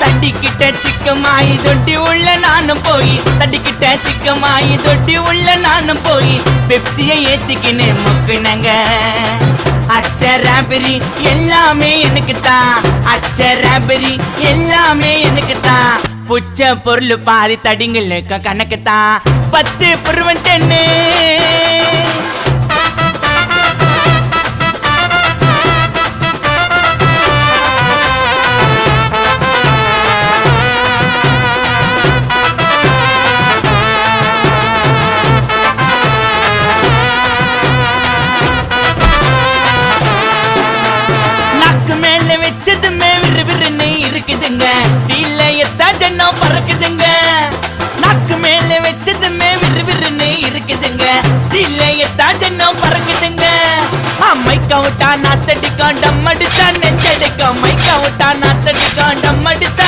தட்டிக்கிட்ட சிக்கமாயி தொட்டி உள்ள நானும் போய் தட்டிக்கிட்ட சிக்கமாயி தொட்டி உள்ள நானும் போய் பெப்சியை ஏத்திக்கின்னு முக்குனங்க அச்சராபெரி எல்லாமே எனக்கு தான் அச்சராபெரி எல்லாமே எனக்கு தான் புச்ச பொருள் பாதி தடிங்களுக்கு கணக்கு தான் 10 பொருவன் 10 வச்சதுமே விறுவிறுன்னு இருக்குதுங்க டீல எத்தா ஜன்னம் பறக்குதுங்க நாக்கு மேல வச்சதுமே விறுவிறுன்னு இருக்குதுங்க டீல எத்தா ஜன்னம் பறக்குதுங்க மைக்கா விட்டா நாத்தடிக்கும் டம் அடிச்சா நெஞ்சடிக்கும் மைக்கா விட்டா நாத்தடிக்கும் டம் அடிச்சா